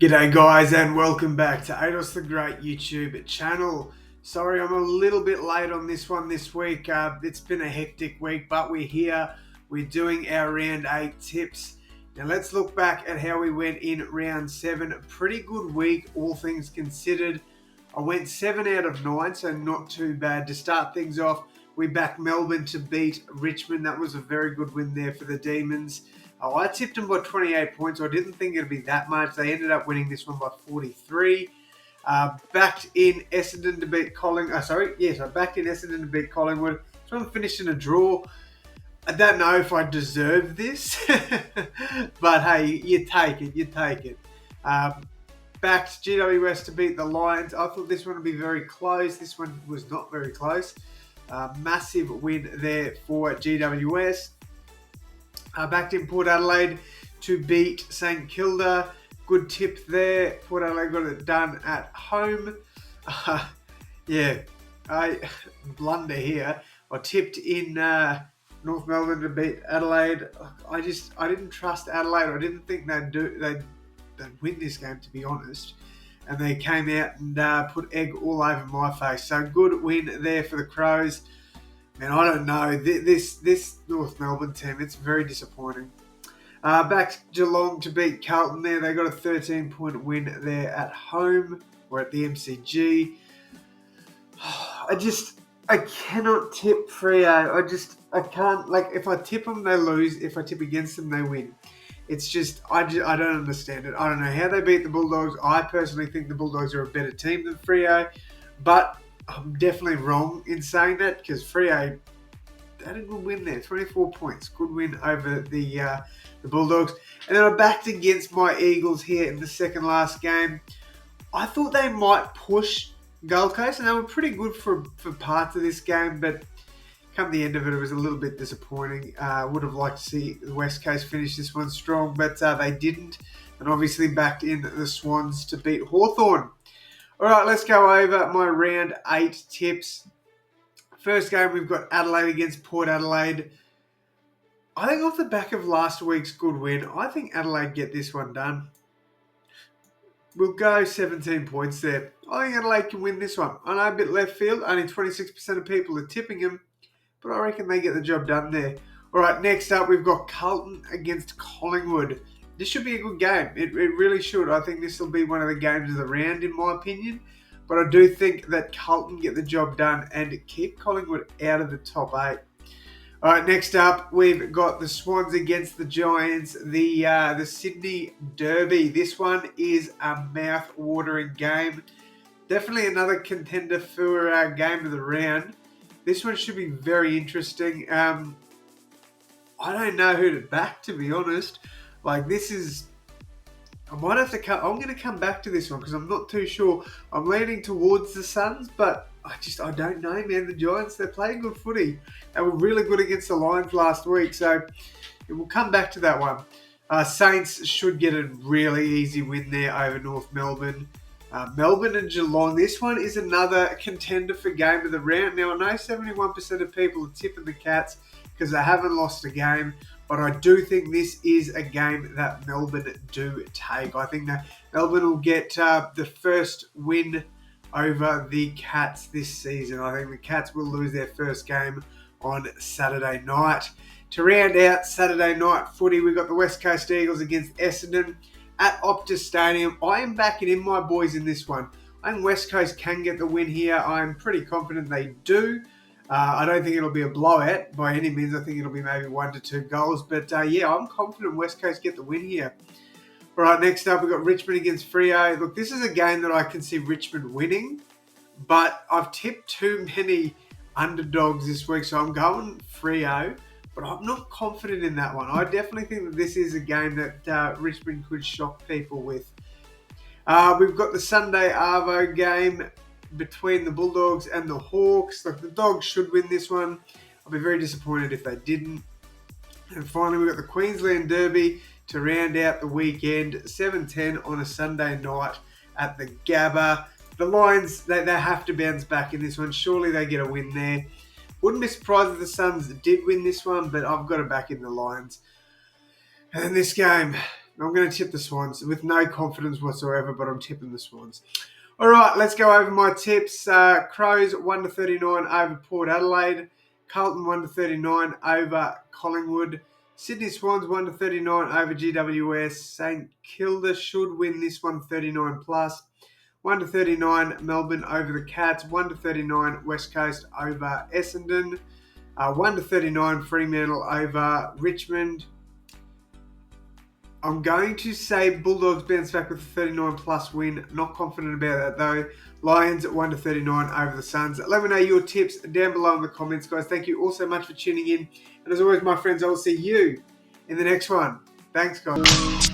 G'day guys and welcome back to AdosTheGreat YouTube channel. Sorry I'm a little bit late on this one this week. It's been a hectic week, but we're here. We're doing our round 8 tips. Now let's look back at how we went in round 7. A pretty good week, all things considered. I went 7 out of 9, so not too bad. To start things off, we backed Melbourne to beat Richmond. That was a very good win there for the Demons. I tipped them by 28 points. I didn't think it'd be that much. They ended up winning this one by 43. Backed in Essendon to beat Collingwood. I backed in Essendon to beat Collingwood. This one finished in a draw. I don't know if I deserve this, but hey, you take it. Backed GWS to beat the Lions. I thought this one would be very close. This one was not very close. Massive win there for GWS. Backed in Port Adelaide to beat St Kilda. Good tip there. Port Adelaide got it done at home. I blunder here. I tipped in North Melbourne to beat Adelaide. I didn't trust Adelaide. I didn't think they'd win this game, to be honest. And they came out and put egg all over my face. So good win there for the Crows. And I don't know, this North Melbourne team, it's very disappointing. Back Geelong to beat Carlton there. They got a 13-point win there at home or at the MCG. I cannot tip Freo. I can't, if I tip them, they lose. If I tip against them, they win. It's just, I don't understand it. I don't know how they beat the Bulldogs. I personally think the Bulldogs are a better team than Freo, but I'm definitely wrong in saying that because Freo had a good win there, 24 points. Good win over the Bulldogs. And then I backed against my Eagles here in the second last game. I thought they might push Gold Coast, and they were pretty good for parts of this game, but come the end of it, it was a little bit disappointing. Would have liked to see the West Coast finish this one strong, but they didn't. And obviously backed in the Swans to beat Hawthorn. All right, let's go over my round 8 tips. First game, we've got Adelaide against Port Adelaide. I think off the back of last week's good win, I think Adelaide get this one done. We'll go 17 points there. I think Adelaide can win this one. I know a bit left field, only 26% of people are tipping them, but I reckon they get the job done there. All right, next up, we've got Carlton against Collingwood. This should be a good game. It really should. I think this will be one of the games of the round, in my opinion. But I do think that Carlton get the job done and keep Collingwood out of the top 8. All right, next up, we've got the Swans against the Giants, the Sydney Derby. This one is a mouth-watering game. Definitely another contender for our game of the round. This one should be very interesting. I don't know who to back, to be honest. I might have to I'm going to come back to this one because I'm not too sure. I'm leaning towards the Suns, but I don't know, man. The Giants, they're playing good footy. They were really good against the Lions last week, so we'll come back to that one. Saints should get a really easy win there over North Melbourne. Melbourne and Geelong. This one is another contender for game of the round. Now, I know 71% of people are tipping the Cats because they haven't lost a game. But I do think this is a game that Melbourne do take. I think that Melbourne will get the first win over the Cats this season. I think the Cats will lose their first game on Saturday night. To round out Saturday night footy, we've got the West Coast Eagles against Essendon at Optus Stadium. I am backing in my boys in this one. I think West Coast can get the win here. I'm pretty confident they do. I don't think it'll be a blowout by any means. I think it'll be maybe 1 to 2 goals. But I'm confident West Coast get the win here. All right, next up, we've got Richmond against Freo. Look, this is a game that I can see Richmond winning. But I've tipped too many underdogs this week, so I'm going Freo. But I'm not confident in that one. I definitely think that this is a game that Richmond could shock people with. We've got the Sunday Arvo game between the Bulldogs and the Hawks. The Dogs should win this one. I'll be very disappointed if they didn't. And finally, we've got the Queensland Derby to round out the weekend. 7:10 on a Sunday night at the Gabba. The Lions, they have to bounce back in this one. Surely they get a win there. Wouldn't be surprised if the Suns did win this one, but I've got to back in the Lions. And then this game, I'm going to tip the Swans with no confidence whatsoever, but I'm tipping the Swans. All right, let's go over my tips. Crows 1-39 over Port Adelaide. Carlton 1-39 over Collingwood. Sydney Swans 1-39 over GWS. St Kilda should win this one 39 plus. 1-39 Melbourne over the Cats. 1-39 West Coast over Essendon. 1-39 Fremantle over Richmond. I'm going to say Bulldogs bounce back with a 39 plus win. Not confident about that though. Lions at 1-39 over the Suns. Let me know your tips down below in the comments, guys. Thank you all so much for tuning in. And as always, my friends, I will see you in the next one. Thanks, guys.